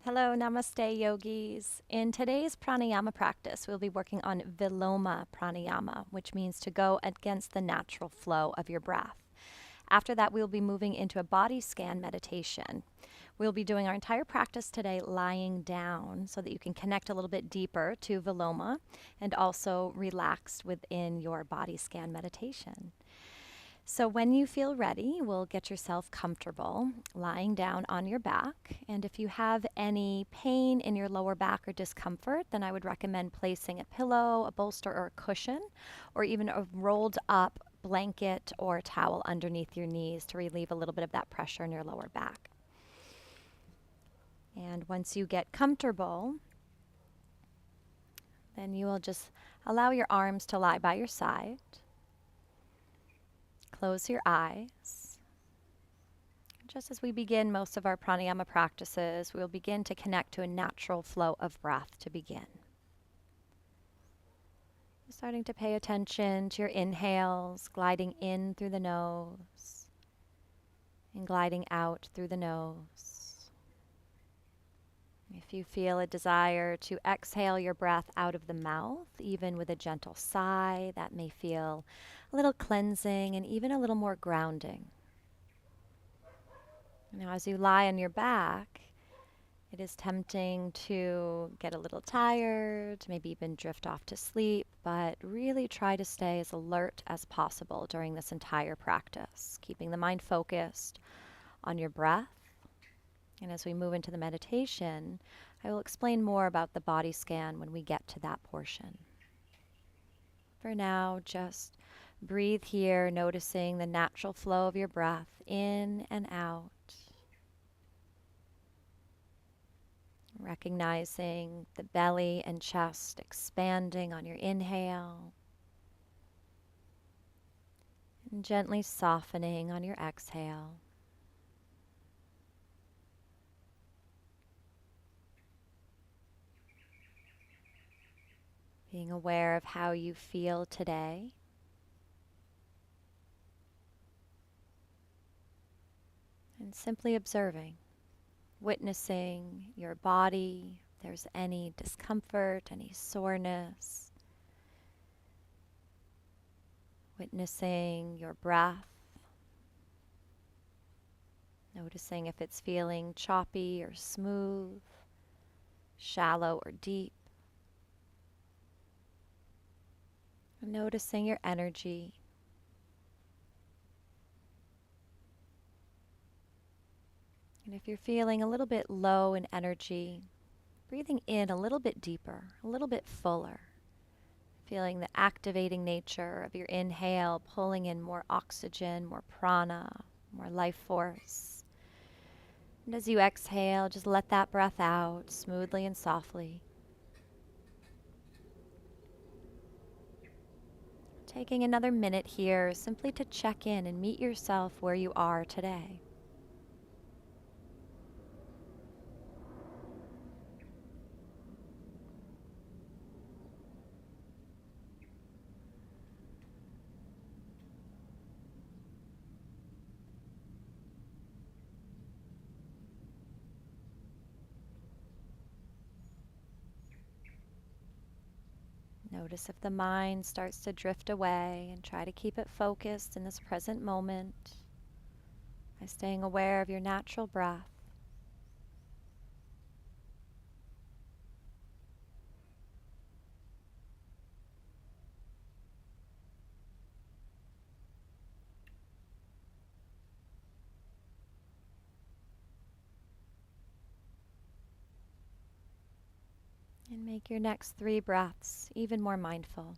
Hello, Namaste yogis. In today's pranayama practice, we'll be working on Viloma Pranayama, which means to go against the natural flow of your breath. After that, we'll be moving into a body scan meditation. We'll be doing our entire practice today lying down so that you can connect a little bit deeper to Viloma and also relax within your body scan meditation. So when you feel ready, we'll get yourself comfortable lying down on your back. And if you have any pain in your lower back or discomfort, then I would recommend placing a pillow, a bolster, or a cushion, or even a rolled up blanket or towel underneath your knees to relieve a little bit of that pressure in your lower back. And once you get comfortable, then you will just allow your arms to lie by your side. Close your eyes. Just as we begin most of our pranayama practices, we'll begin to connect to a natural flow of breath to begin. Starting to pay attention to your inhales, gliding in through the nose and gliding out through the nose. If you feel a desire to exhale your breath out of the mouth, even with a gentle sigh, that may feel a little cleansing and even a little more grounding. Now, as you lie on your back, it is tempting to get a little tired, maybe even drift off to sleep, but really try to stay as alert as possible during this entire practice, keeping the mind focused on your breath. And as we move into the meditation, I will explain more about the body scan when we get to that portion. For now, just breathe here, noticing the natural flow of your breath in and out. Recognizing the belly and chest expanding on your inhale and gently softening on your exhale. Being aware of how you feel today. And simply observing, witnessing your body, if there's any discomfort, any soreness. Witnessing your breath. Noticing if it's feeling choppy or smooth, shallow or deep. Noticing your energy. And if you're feeling a little bit low in energy, breathing in a little bit deeper, a little bit fuller. Feeling the activating nature of your inhale, pulling in more oxygen, more prana, more life force. And as you exhale, just let that breath out smoothly and softly. Taking another minute here simply to check in and meet yourself where you are today. Notice if the mind starts to drift away and try to keep it focused in this present moment by staying aware of your natural breath. And make your next 3 breaths even more mindful.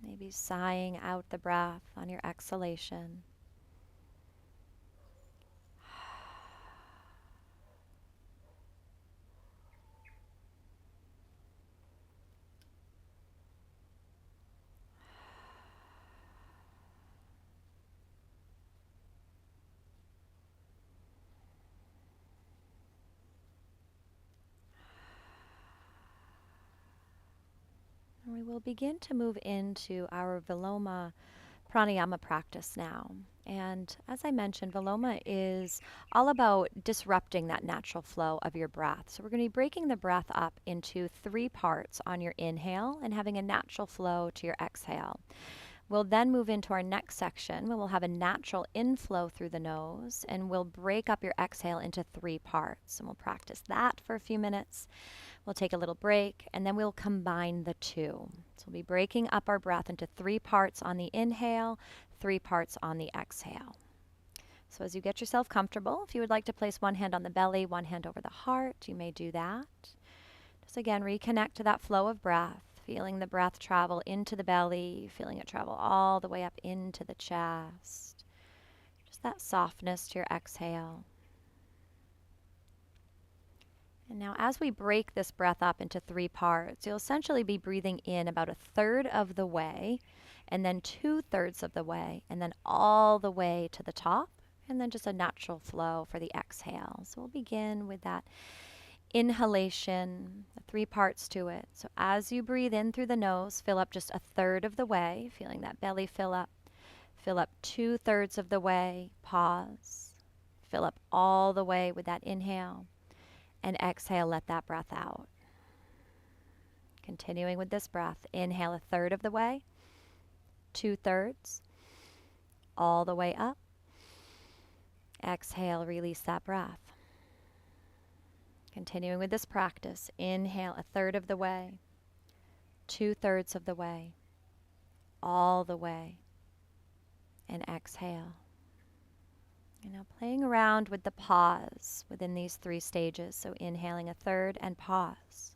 Maybe sighing out the breath on your exhalation. And we will begin to move into our Viloma Pranayama practice now. And as I mentioned, Viloma is all about disrupting that natural flow of your breath. So we're going to be breaking the breath up into 3 parts on your inhale and having a natural flow to your exhale. We'll then move into our next section where we'll have a natural inflow through the nose, and we'll break up your exhale into 3 parts. And we'll practice that for a few minutes. We'll take a little break, and then we'll combine the two. So we'll be breaking up our breath into 3 parts on the inhale, 3 parts on the exhale. So as you get yourself comfortable, if you would like to place one hand on the belly, one hand over the heart, you may do that. Just again, reconnect to that flow of breath, feeling the breath travel into the belly, feeling it travel all the way up into the chest. Just that softness to your exhale. And now as we break this breath up into 3 parts, you'll essentially be breathing in about 1/3 of the way, and then 2/3 of the way, and then all the way to the top, and then just a natural flow for the exhale. So we'll begin with that inhalation, the 3 parts to it. So as you breathe in through the nose, fill up just 1/3 of the way, feeling that belly fill up. Fill up 2/3 of the way, pause. Fill up all the way with that inhale, and exhale, let that breath out. Continuing with this breath, inhale 1/3 of the way, 2/3, all the way up. Exhale, release that breath. Continuing with this practice, inhale 1/3 of the way, 2/3 of the way, all the way, and exhale. And now playing around with the pause within these 3 stages. So inhaling 1/3 and pause.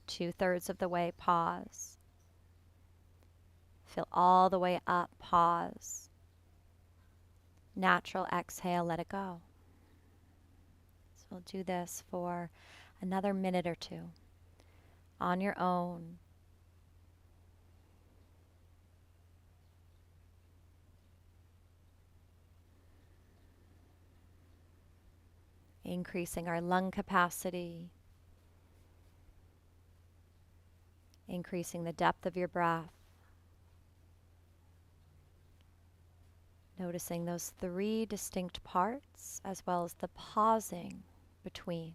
2/3 of the way, pause. Fill all the way up, pause. Natural exhale, let it go. So we'll do this for another minute or 2 on your own. Increasing our lung capacity, increasing the depth of your breath, noticing those 3 distinct parts as well as the pausing between.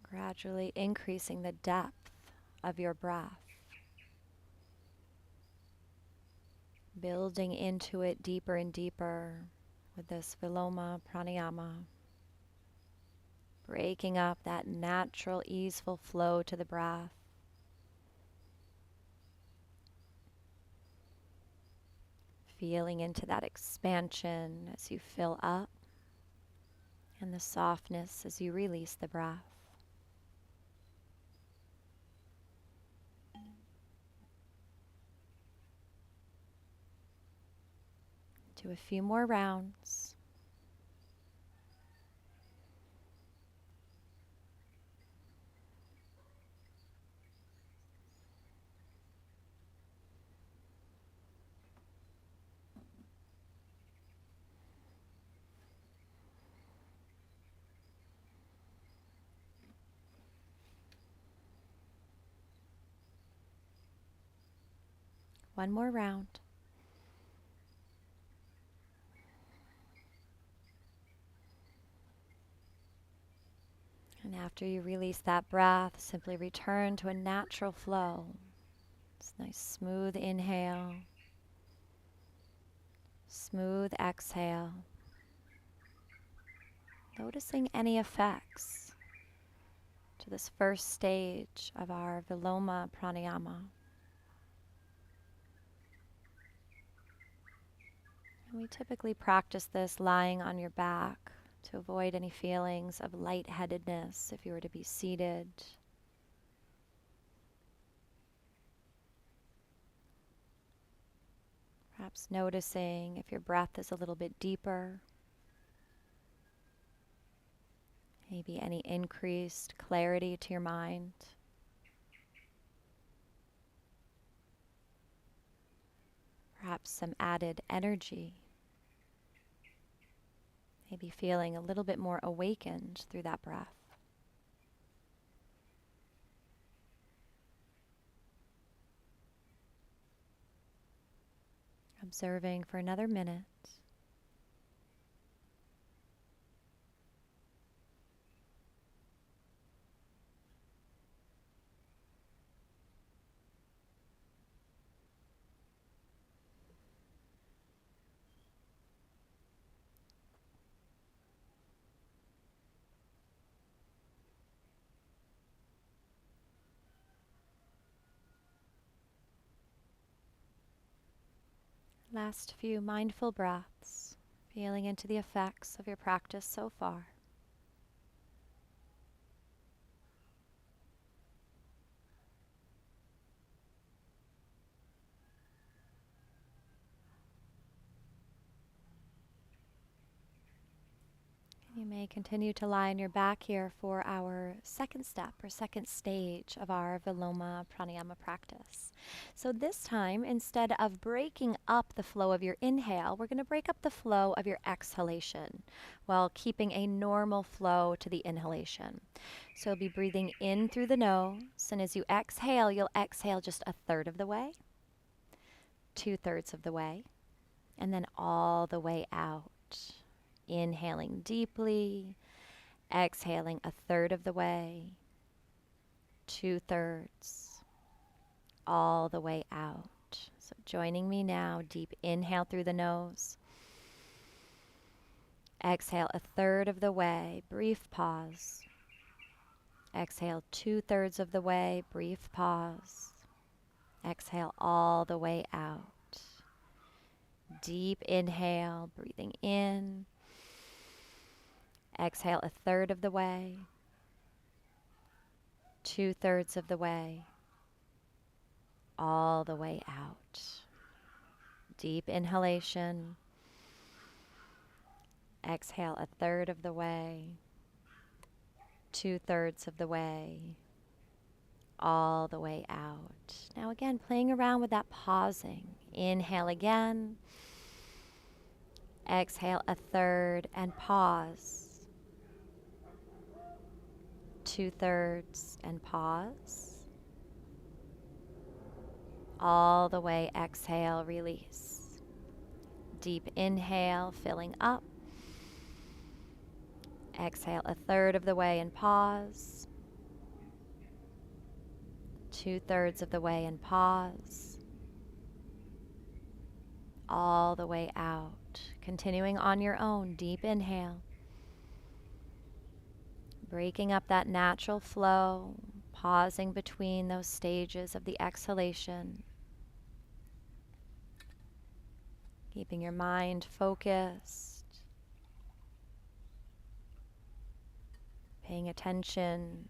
Gradually increasing the depth of your breath, building into it deeper and deeper with this Viloma Pranayama, breaking up that natural, easeful flow to the breath. Feeling into that expansion as you fill up, and the softness as you release the breath. Do a few more rounds. One more round. And after you release that breath, simply return to a natural flow. It's nice, smooth inhale, smooth exhale. Noticing any effects to this first stage of our Viloma Pranayama. And we typically practice this lying on your back to avoid any feelings of lightheadedness if you were to be seated. Perhaps noticing if your breath is a little bit deeper. Maybe any increased clarity to your mind. Perhaps some added energy. Maybe feeling a little bit more awakened through that breath. Observing for another minute. Last few mindful breaths, feeling into the effects of your practice so far. You may continue to lie on your back here for our second step or second stage of our Viloma Pranayama practice. So this time, instead of breaking up the flow of your inhale, we're going to break up the flow of your exhalation while keeping a normal flow to the inhalation. So you'll be breathing in through the nose, and as you exhale, you'll exhale just a third of the way, 2/3 of the way, and then all the way out. Inhaling deeply, exhaling a third of the way, 2/3, all the way out. So joining me now, deep inhale through the nose. Exhale a third of the way, brief pause. Exhale 2/3 of the way, brief pause. Exhale all the way out. Deep inhale, breathing in. Exhale a third of the way, 2/3 of the way, all the way out. Deep inhalation. Exhale a third of the way, 2/3 of the way, all the way out. Now again, playing around with that pausing. Inhale again. Exhale a third and pause. 2/3 and pause. All the way, exhale, release. Deep inhale, filling up. Exhale a third of the way and pause. 2/3 of the way and pause. All the way out. Continuing on your own, deep inhale. Breaking up that natural flow, pausing between those stages of the exhalation. Keeping your mind focused. Paying attention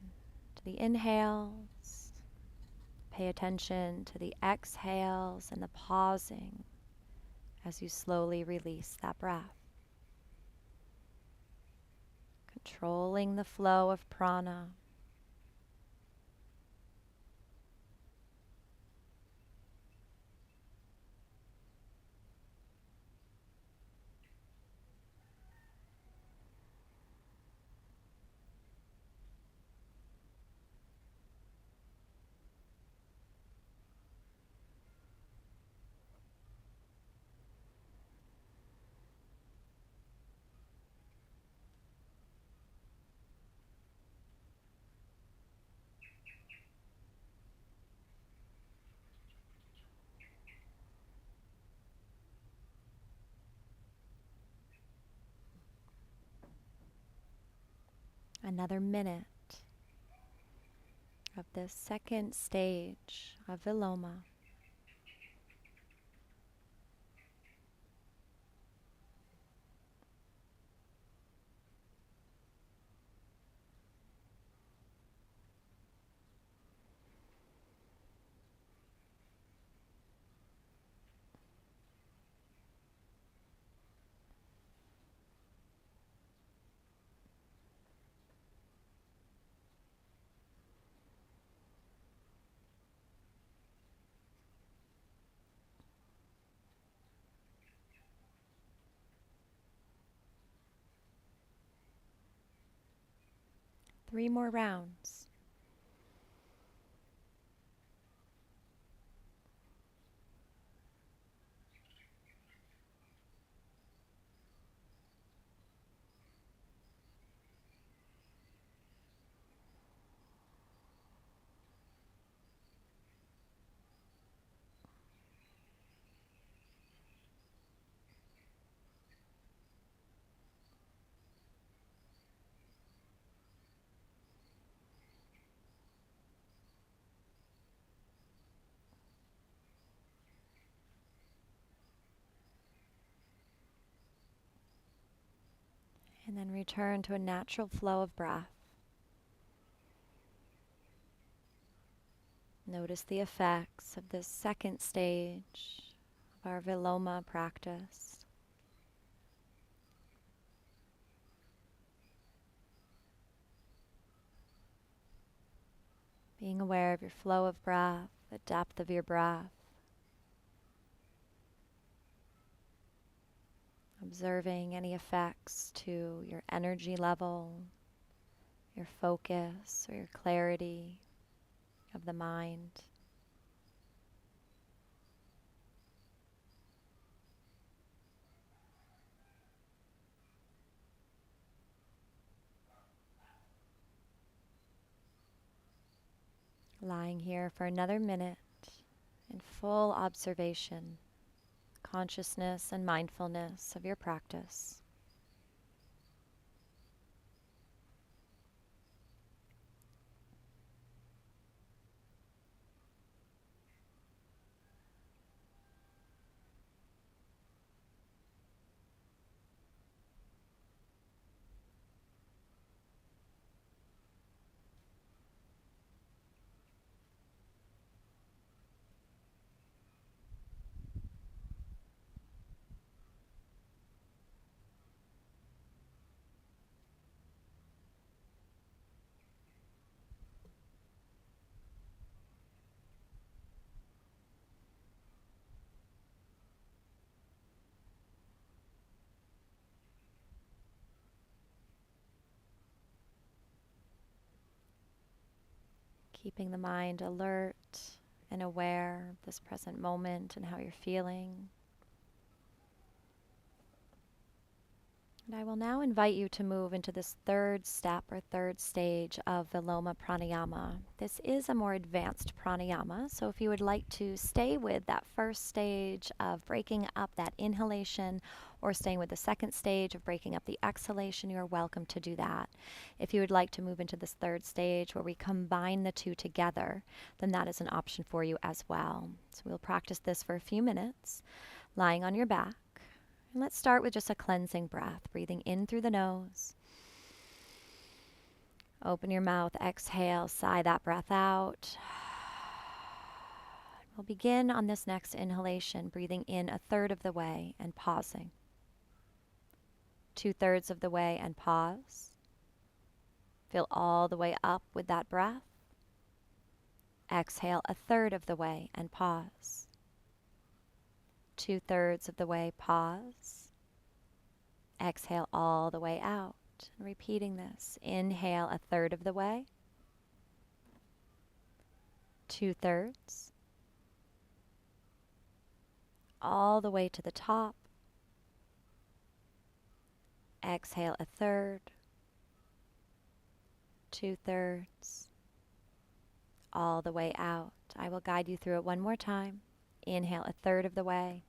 to the inhales. Pay attention to the exhales and the pausing as you slowly release that breath. Controlling the flow of prana. Another minute of this second stage of Viloma. 3 more rounds. And then return to a natural flow of breath. Notice the effects of this second stage of our Viloma practice. Being aware of your flow of breath, the depth of your breath. Observing any effects to your energy level, your focus, or your clarity of the mind. Lying here for another minute in full observation, consciousness and mindfulness of your practice. Keeping the mind alert and aware of this present moment and how you're feeling. And I will now invite you to move into this third step or third stage of Viloma Pranayama. This is a more advanced pranayama, so if you would like to stay with that first stage of breaking up that inhalation or staying with the second stage of breaking up the exhalation, you are welcome to do that. If you would like to move into this third stage where we combine the two together, then that is an option for you as well. So we'll practice this for a few minutes, lying on your back. And let's start with just a cleansing breath, breathing in through the nose. Open your mouth, exhale, sigh that breath out. We'll begin on this next inhalation, breathing in a third of the way and pausing. 2/3 of the way and pause. Fill all the way up with that breath. Exhale a third of the way and pause. 2/3 of the way, pause. Exhale all the way out. Repeating this. Inhale a third of the way. 2/3. All the way to the top. Exhale a third. 2/3. All the way out. I will guide you through it one more time. Inhale a third of the way.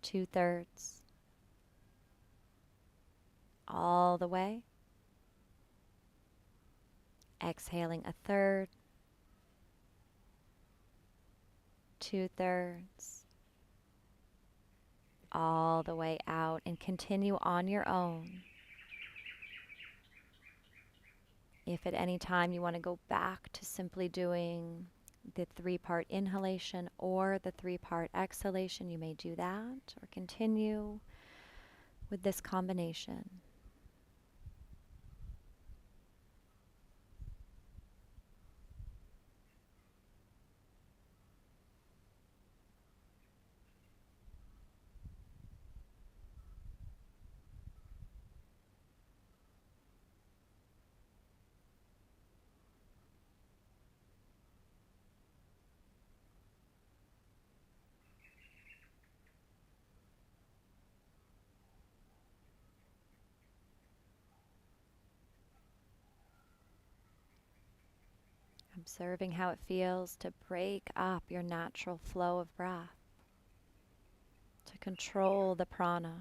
2/3. All the way. Exhaling a third. 2/3. All the way out, and continue on your own. If at any time you want to go back to simply doing the 3-part inhalation or the 3-part exhalation, you may do that or continue with this combination. Observing how it feels to break up your natural flow of breath, to control the prana.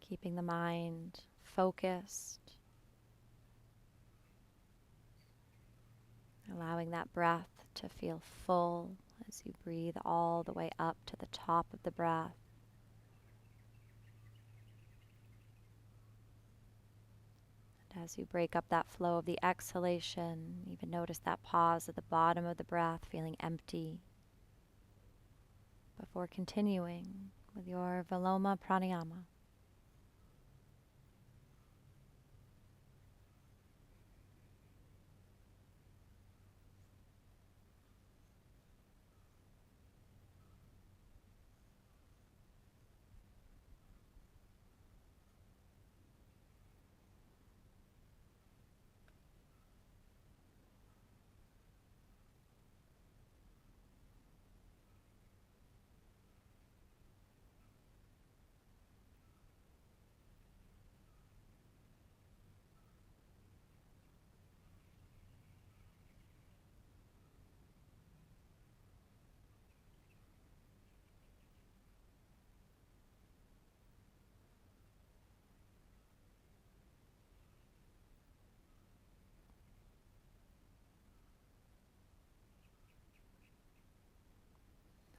Keeping the mind focused, allowing that breath to feel full as you breathe all the way up to the top of the breath. And as you break up that flow of the exhalation, even notice that pause at the bottom of the breath, feeling empty, before continuing with your Viloma Pranayama.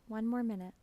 One more minute.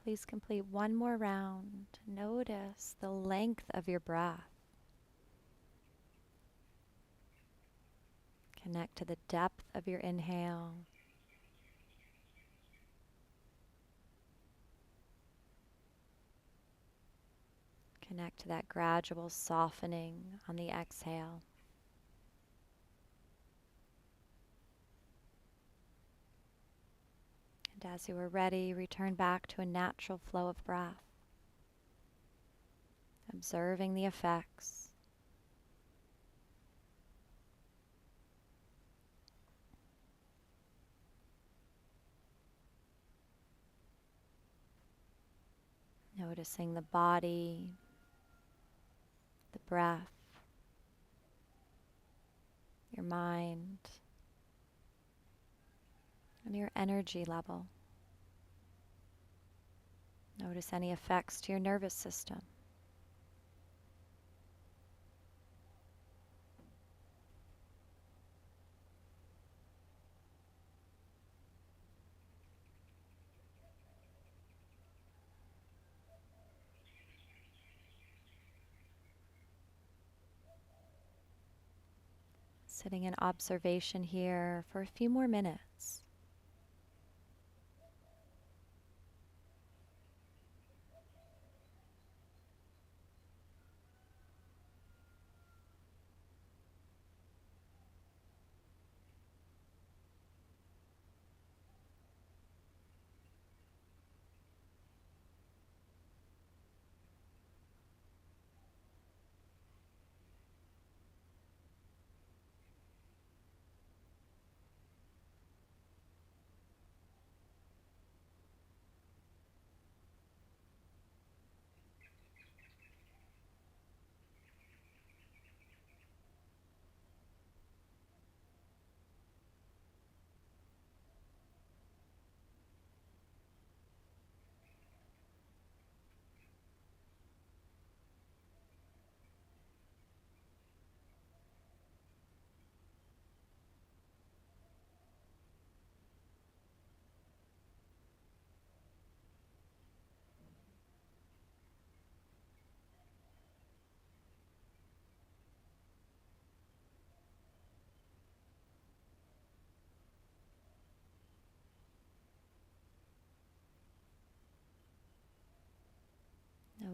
Please complete one more round. Notice the length of your breath. Connect to the depth of your inhale. Connect to that gradual softening on the exhale. And as you are ready, return back to a natural flow of breath, observing the effects. Noticing the body, the breath, your mind, and your energy level. Notice any effects to your nervous system. Sitting in observation here for a few more minutes.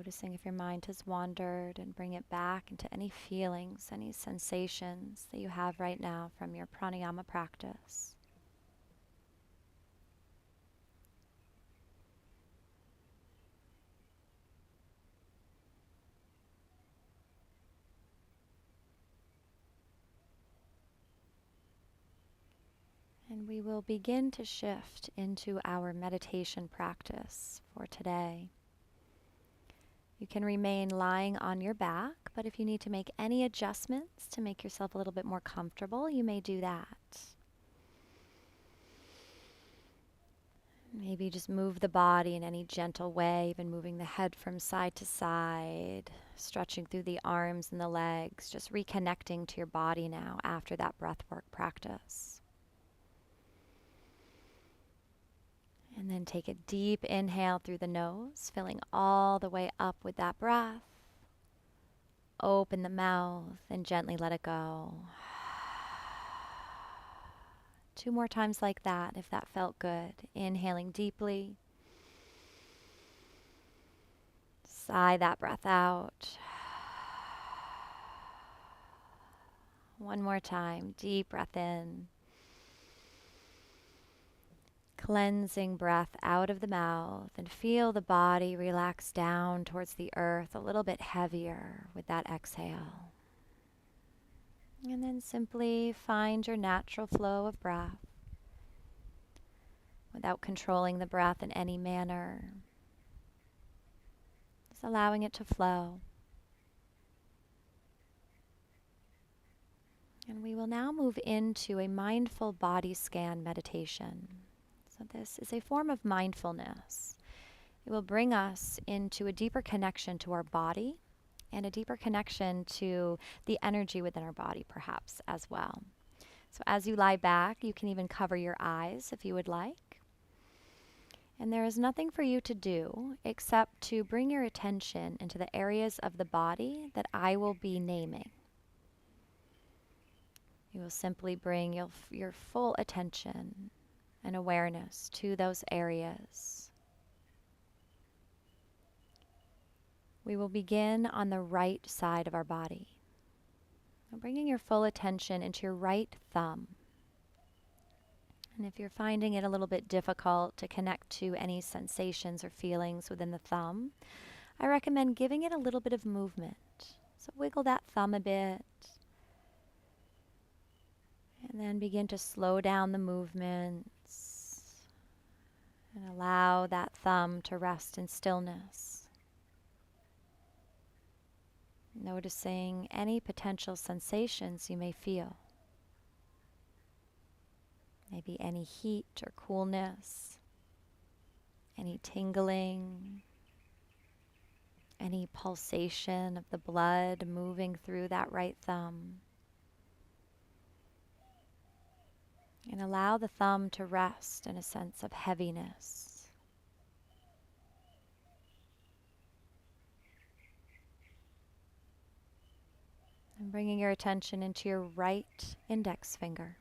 Noticing if your mind has wandered and bring it back into any feelings, any sensations that you have right now from your pranayama practice. And we will begin to shift into our meditation practice for today. You can remain lying on your back, but if you need to make any adjustments to make yourself a little bit more comfortable, you may do that. Maybe just move the body in any gentle way, even moving the head from side to side, stretching through the arms and the legs, just reconnecting to your body now after that breathwork practice. And then take a deep inhale through the nose, filling all the way up with that breath. Open the mouth and gently let it go. 2 more times like that if that felt good. Inhaling deeply. Sigh that breath out. 1 more time. Deep breath in. Cleansing breath out of the mouth, and feel the body relax down towards the earth a little bit heavier with that exhale. And then simply find your natural flow of breath without controlling the breath in any manner. Just allowing it to flow. And we will now move into a mindful body scan meditation. So this is a form of mindfulness. It will bring us into a deeper connection to our body and a deeper connection to the energy within our body, perhaps, as well. So as you lie back, you can even cover your eyes if you would like. And there is nothing for you to do except to bring your attention into the areas of the body that I will be naming. You will simply bring your full attention and awareness to those areas. We will begin on the right side of our body. Bringing your full attention into your right thumb. And if you're finding it a little bit difficult to connect to any sensations or feelings within the thumb, I recommend giving it a little bit of movement. So wiggle that thumb a bit. And then begin to slow down the movements. And allow that thumb to rest in stillness. Noticing any potential sensations you may feel. Maybe any heat or coolness, any tingling, any pulsation of the blood moving through that right thumb. And allow the thumb to rest in a sense of heaviness. And bringing your attention into your right index finger.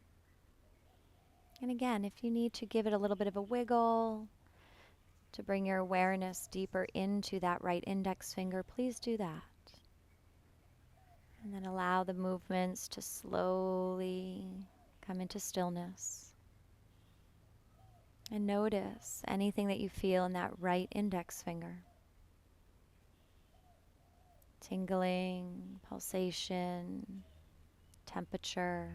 And again, if you need to give it a little bit of a wiggle, to bring your awareness deeper into that right index finger, please do that. And then allow the movements to slowly come into stillness. And notice anything that you feel in that right index finger. Tingling, pulsation, temperature,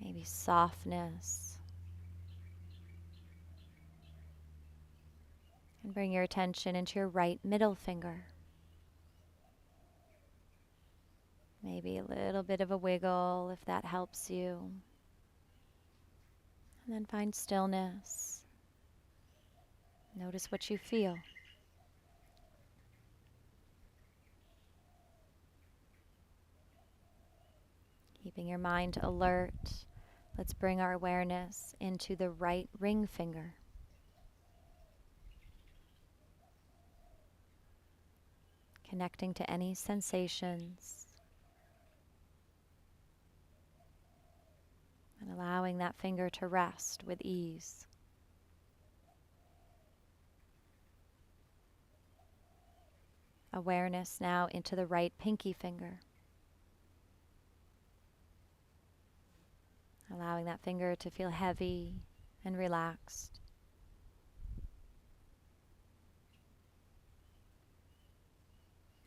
maybe softness. And bring your attention into your right middle finger. Maybe a little bit of a wiggle if that helps you. And then find stillness. Notice what you feel. Keeping your mind alert, let's bring our awareness into the right ring finger. Connecting to any sensations. And allowing that finger to rest with ease. Awareness now into the right pinky finger. Allowing that finger to feel heavy and relaxed.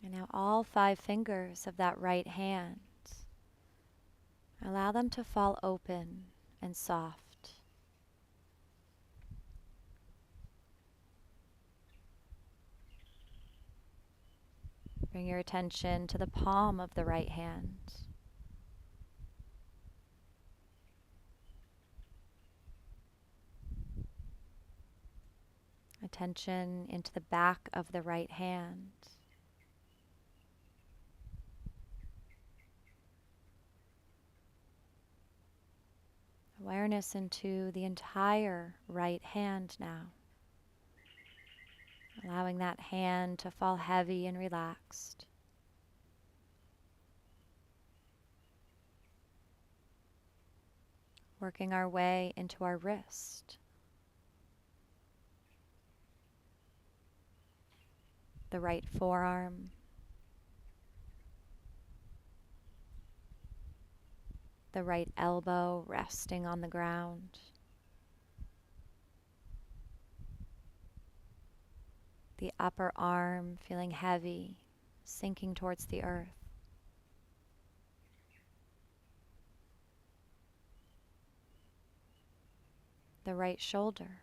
And now all 5 fingers of that right hand, allow them to fall open and soft. Bring your attention to the palm of the right hand. Attention into the back of the right hand. Awareness into the entire right hand now. Allowing that hand to fall heavy and relaxed. Working our way into our wrist. The right forearm. The right elbow resting on the ground. The upper arm feeling heavy, sinking towards the earth. The right shoulder.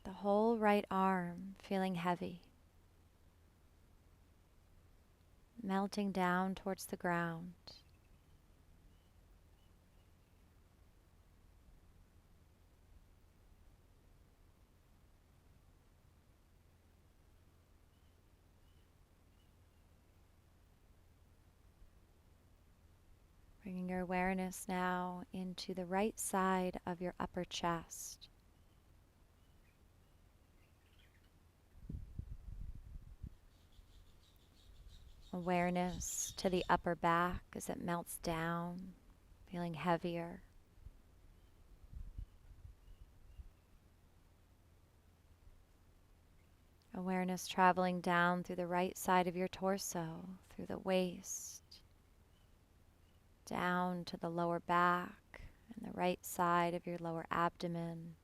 The whole right arm feeling heavy, melting down towards the ground. Bringing your awareness now into the right side of your upper chest. Awareness to the upper back as it melts down, feeling heavier. Awareness traveling down through the right side of your torso, through the waist, down to the lower back and the right side of your lower abdomen,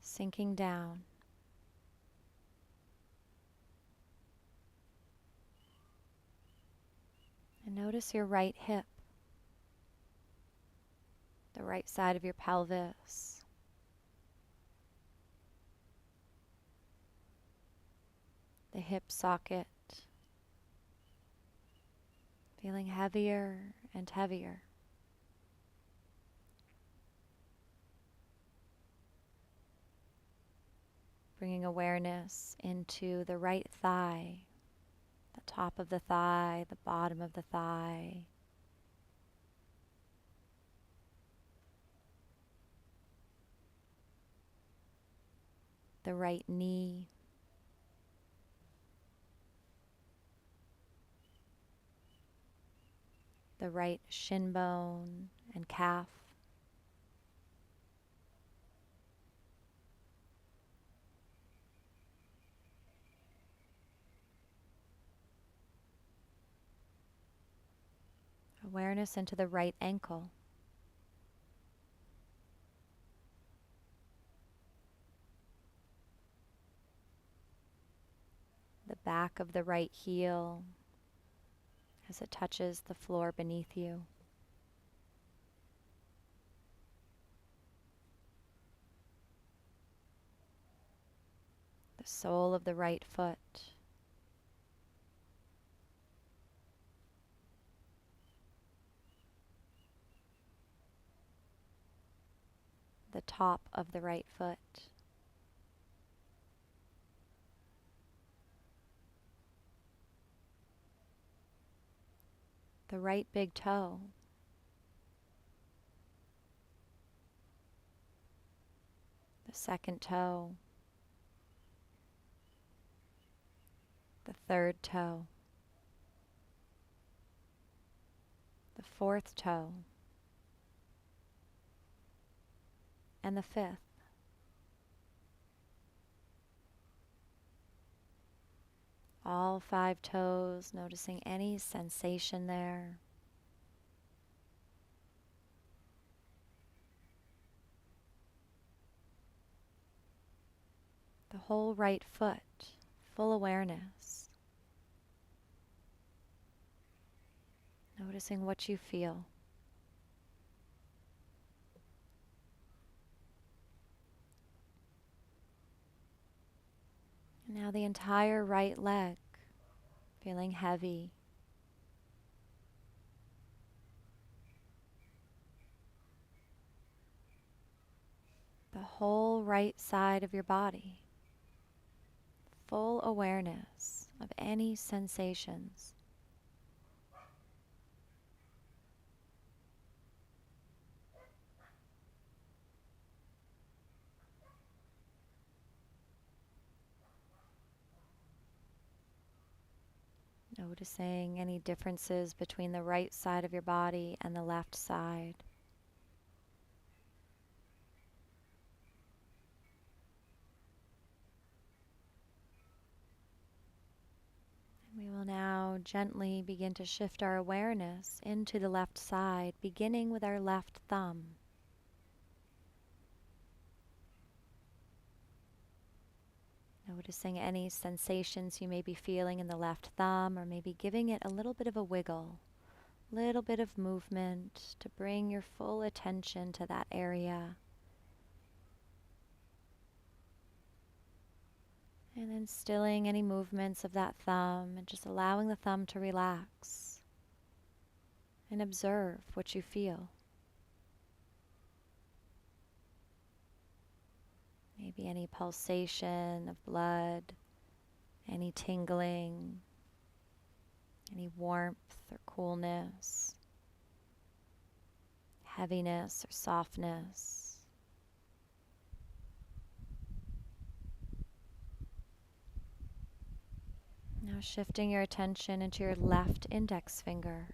sinking down. And notice your right hip, the right side of your pelvis. The hip socket, feeling heavier and heavier. Bringing awareness into the right thigh, the top of the thigh, the bottom of the thigh. The right knee. The right shin bone and calf. Awareness into the right ankle. The back of the right heel as it touches the floor beneath you. The sole of the right foot. The top of the right foot. The right big toe. The second toe. The third toe. The fourth toe. and the fifth. All 5 toes, noticing any sensation there. The whole right foot, full awareness. Noticing what you feel. And now the entire right leg, feeling heavy. The whole right side of your body, full awareness of any sensations. Noticing any differences between the right side of your body and the left side. And we will now gently begin to shift our awareness into the left side, beginning with our left thumb. Noticing any sensations you may be feeling in the left thumb, or maybe giving it a little bit of a wiggle, little bit of movement to bring your full attention to that area. And then stilling any movements of that thumb and just allowing the thumb to relax and observe what you feel. Maybe any pulsation of blood, any tingling, any warmth or coolness, heaviness or softness. Now shifting your attention into your left index finger.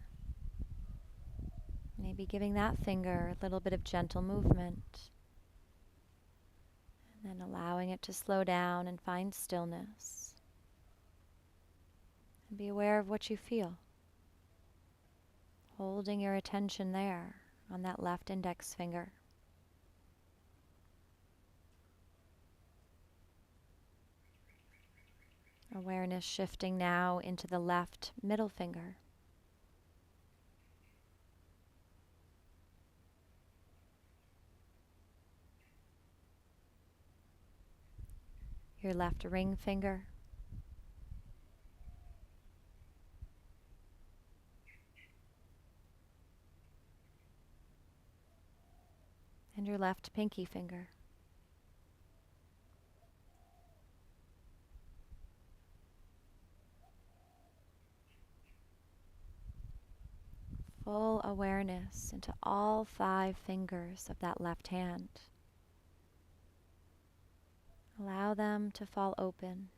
Maybe giving that finger a little bit of gentle movement. And then allowing it to slow down and find stillness. And be aware of what you feel. Holding your attention there on that left index finger. Awareness shifting now into the left middle finger. Your left ring finger. And your left pinky finger. Full awareness into all 5 fingers of that left hand. Allow them to fall open,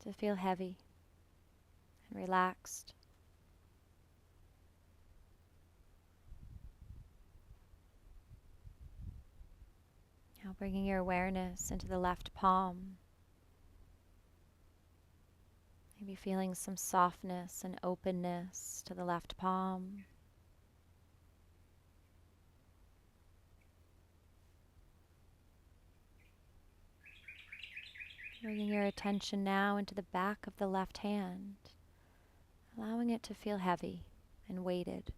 to feel heavy and relaxed. Now bringing your awareness into the left palm. Maybe feeling some softness and openness to the left palm. Bringing your attention now into the back of the left hand, allowing it to feel heavy and weighted.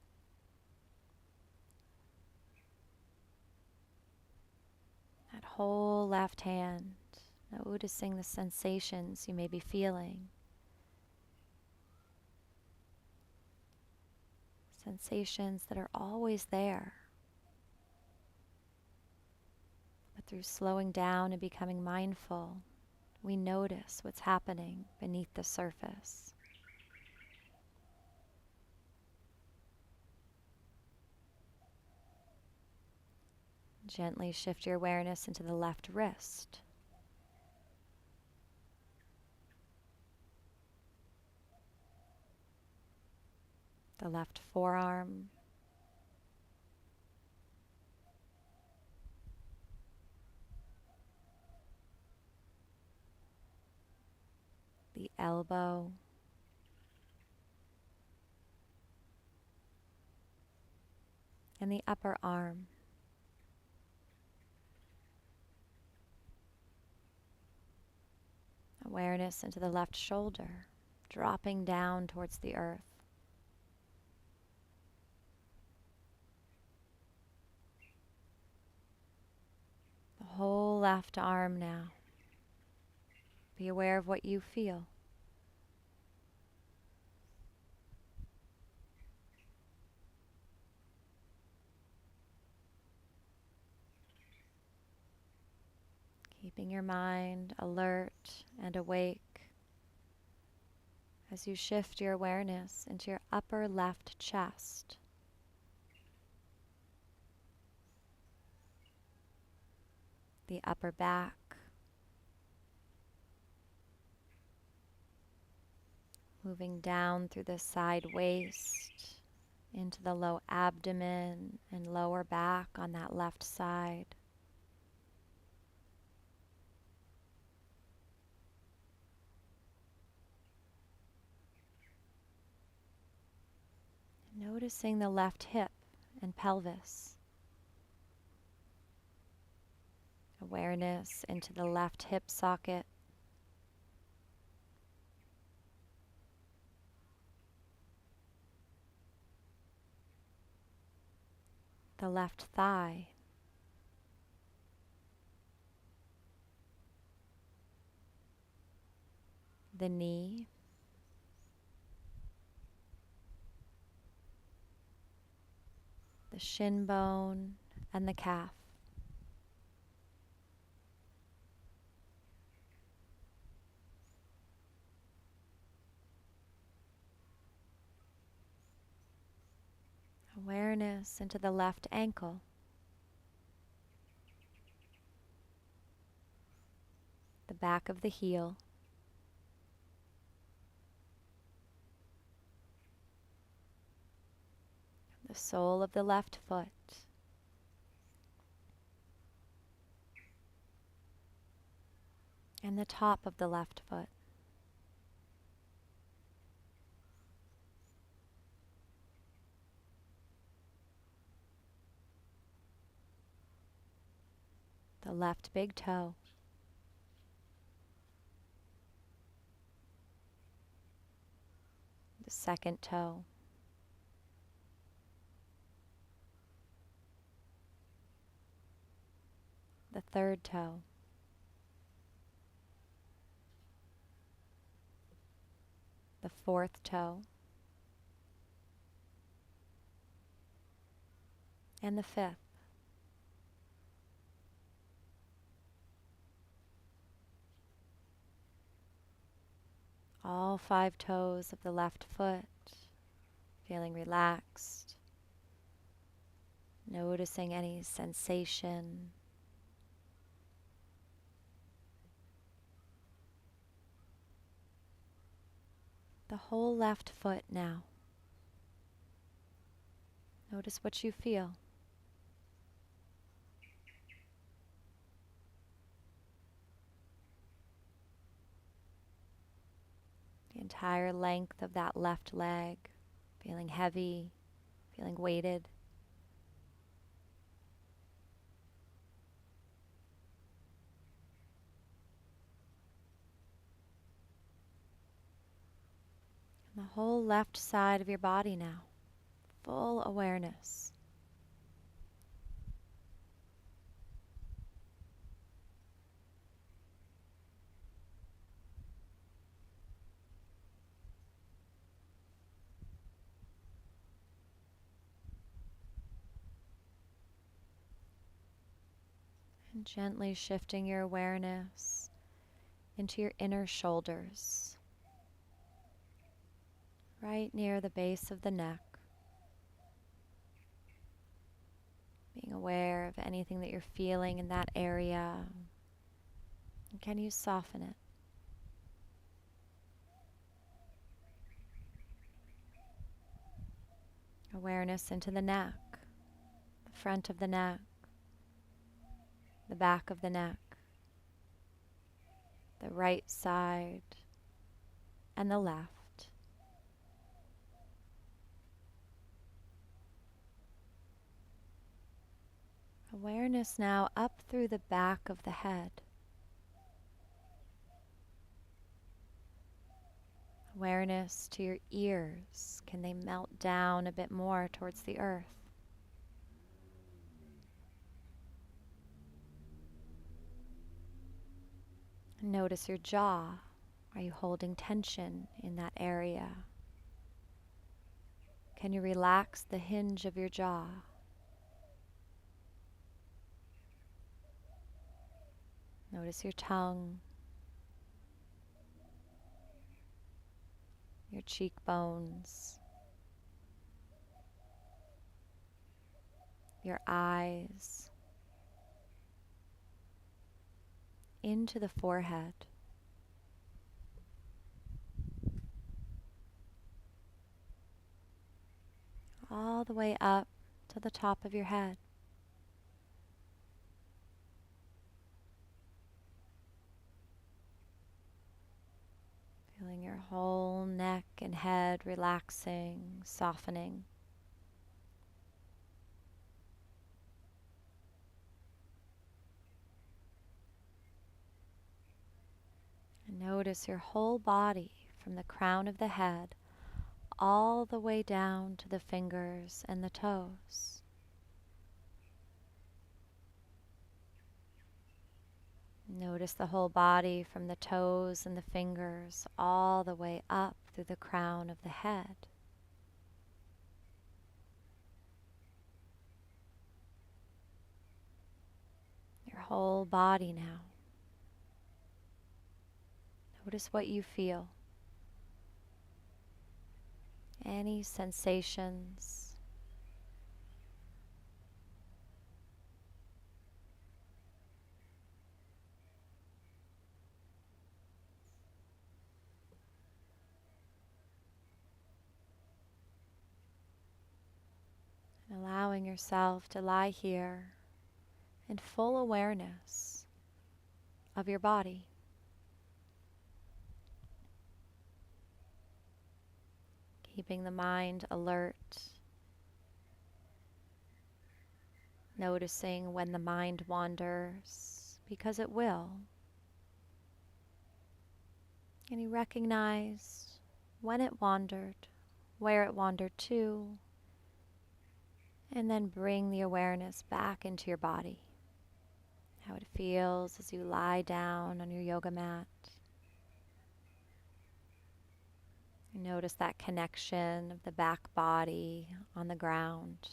That whole left hand, noticing the sensations you may be feeling. Sensations that are always there. But through slowing down and becoming mindful, we notice what's happening beneath the surface. Gently shift your awareness into the left wrist. The left forearm. the elbow, and the upper arm. Awareness into the left shoulder, dropping down towards the earth. The whole left arm now. Be aware of what you feel. Keeping your mind alert and awake as you shift your awareness into your upper left chest. The upper back, moving down through the side waist, into the low abdomen and lower back on that left side. Noticing the left hip and pelvis. Awareness into the left hip socket. The left thigh. The knee. The shin bone and the calf. Awareness into the left ankle. The back of the heel. The sole of the left foot. And the top of the left foot. The left big toe. The second toe. The third toe. The fourth toe. And the fifth. All 5 toes of the left foot, feeling relaxed, noticing any sensation. The whole left foot now. Notice what you feel. The entire length of that left leg, feeling heavy, feeling weighted. And the whole left side of your body now, full awareness. And gently shifting your awareness into your inner shoulders, right near the base of the neck. Being aware of anything that you're feeling in that area. And can you soften it? Awareness into the neck, the front of the neck, the back of the neck, the right side, and the left. Awareness now up through the back of the head. Awareness to your ears. Can they melt down a bit more towards the earth? Notice your jaw. Are you holding tension in that area? Can you relax the hinge of your jaw? Notice your tongue, your cheekbones, your eyes, into the forehead. All the way up to the top of your head. Feeling your whole neck and head relaxing, softening. And notice your whole body from the crown of the head all the way down to the fingers and the toes. Notice the whole body from the toes and the fingers all the way up through the crown of the head. Your whole body now. Notice what you feel. Any sensations. Allowing yourself to lie here in full awareness of your body. Keeping the mind alert. Noticing when the mind wanders, because it will. And you recognize when it wandered, where it wandered to, and then bring the awareness back into your body. How it feels as you lie down on your yoga mat. You notice that connection of the back body on the ground.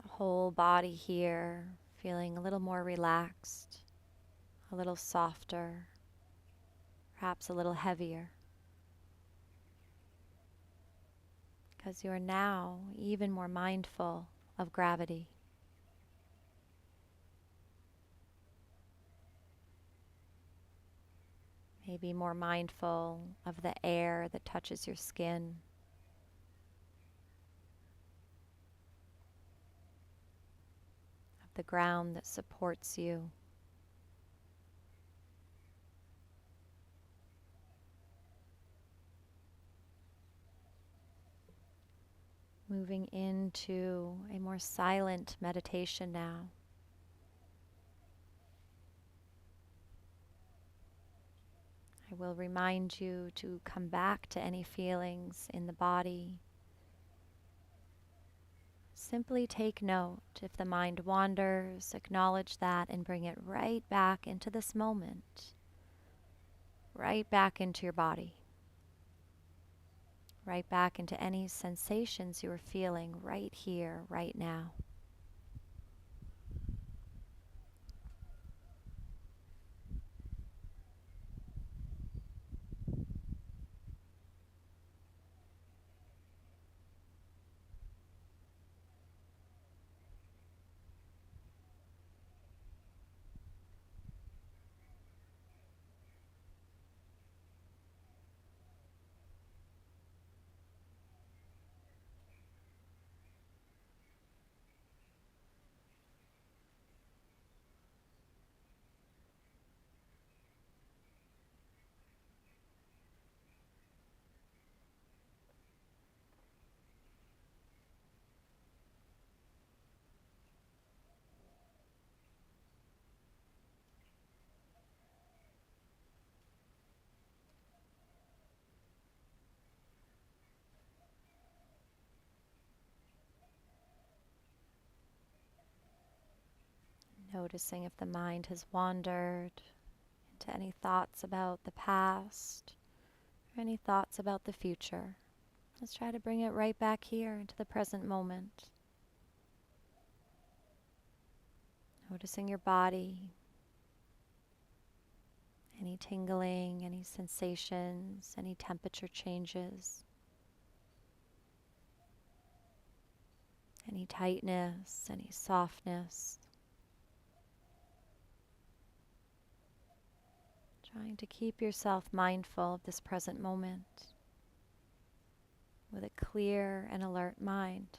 The whole body here feeling a little more relaxed, a little softer, perhaps a little heavier. Because you are now even more mindful of gravity. Maybe more mindful of the air that touches your skin. Of the ground that supports you. Moving into a more silent meditation now. I will remind you to come back to any feelings in the body. Simply take note. If the mind wanders, acknowledge that and bring it right back into this moment. Right back into your body. Right back into any sensations you are feeling right here, right now. Noticing if the mind has wandered into any thoughts about the past or any thoughts about the future. Let's try to bring it right back here into the present moment. Noticing your body, any tingling, any sensations, any temperature changes, any tightness, any softness. Trying to keep yourself mindful of this present moment with a clear and alert mind.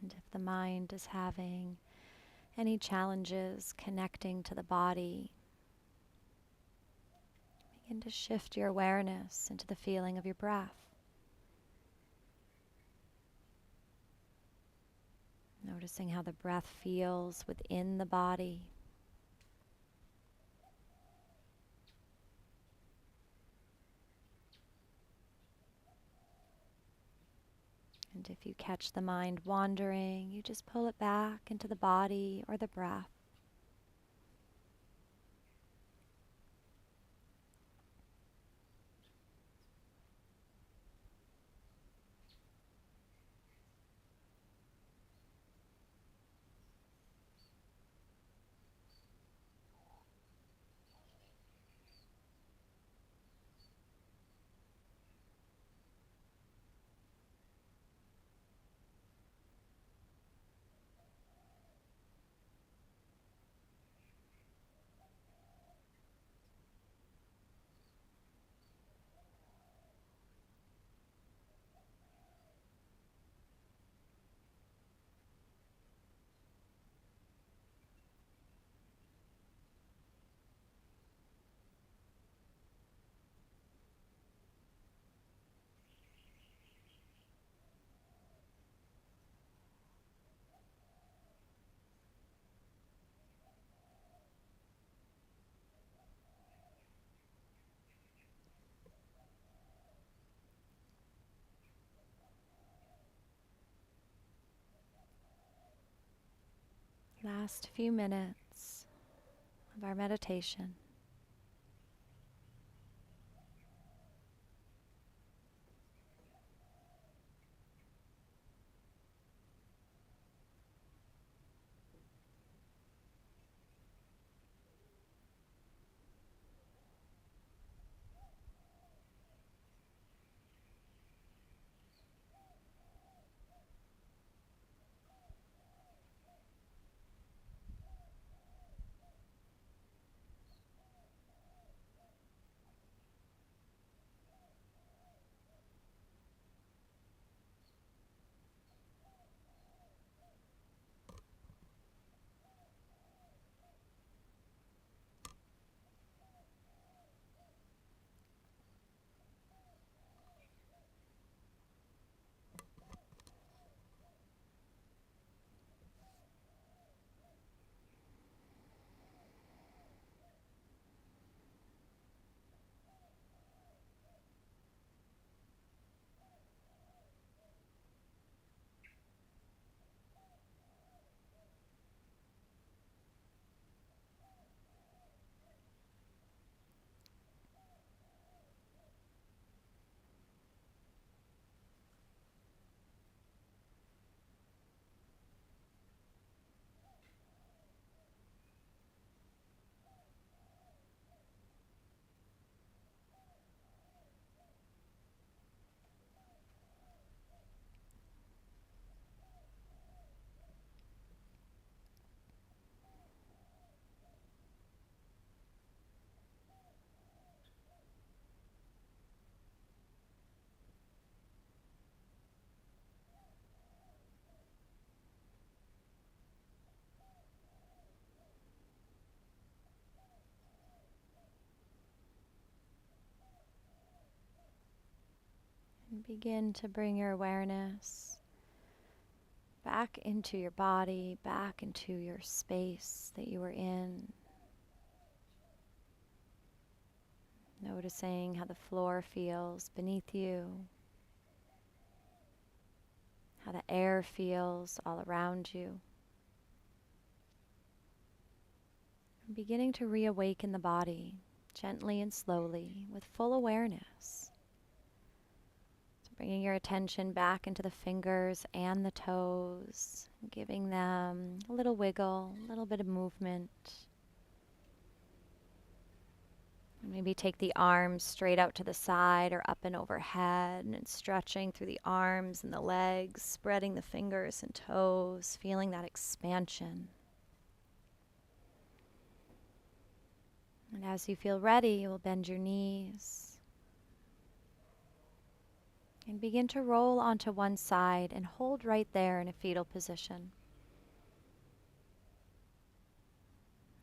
And if the mind is having any challenges connecting to the body, begin to shift your awareness into the feeling of your breath. Noticing how the breath feels within the body. And if you catch the mind wandering, you just pull it back into the body or the breath. Last few minutes of our meditation. Begin to bring your awareness back into your body, back into your space that you were in. Noticing how the floor feels beneath you, how the air feels all around you. Beginning to reawaken the body gently and slowly with full awareness. Bringing your attention back into the fingers and the toes, giving them a little wiggle, a little bit of movement. Maybe take the arms straight out to the side or up and overhead, and stretching through the arms and the legs, spreading the fingers and toes, feeling that expansion. And as you feel ready, you will bend your knees and begin to roll onto one side and hold right there in a fetal position.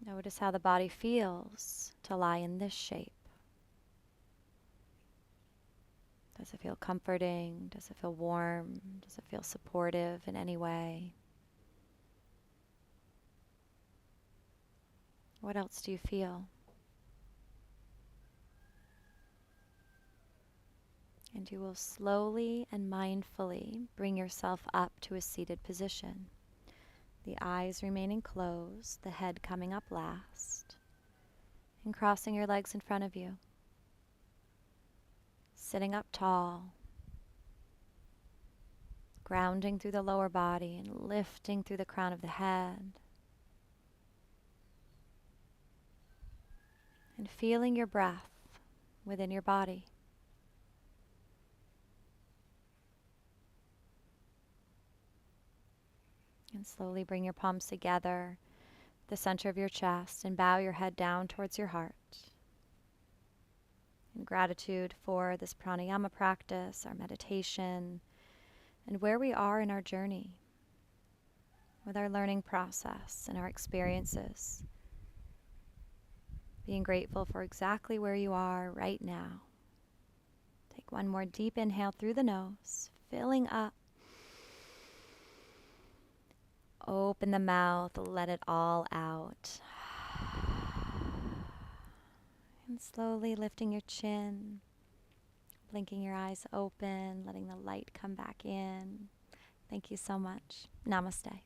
Notice how the body feels to lie in this shape. Does it feel comforting? Does it feel warm? Does it feel supportive in any way? What else do you feel? And you will slowly and mindfully bring yourself up to a seated position. The eyes remaining closed, the head coming up last, and crossing your legs in front of you. Sitting up tall, grounding through the lower body and lifting through the crown of the head. And feeling your breath within your body. And slowly bring your palms together, the center of your chest, and bow your head down towards your heart. In gratitude for this pranayama practice, our meditation, and where we are in our journey with our learning process and our experiences. Being grateful for exactly where you are right now. Take one more deep inhale through the nose, filling up. Open the mouth, let it all out. And slowly lifting your chin, blinking your eyes open, letting the light come back in. Thank you so much. Namaste.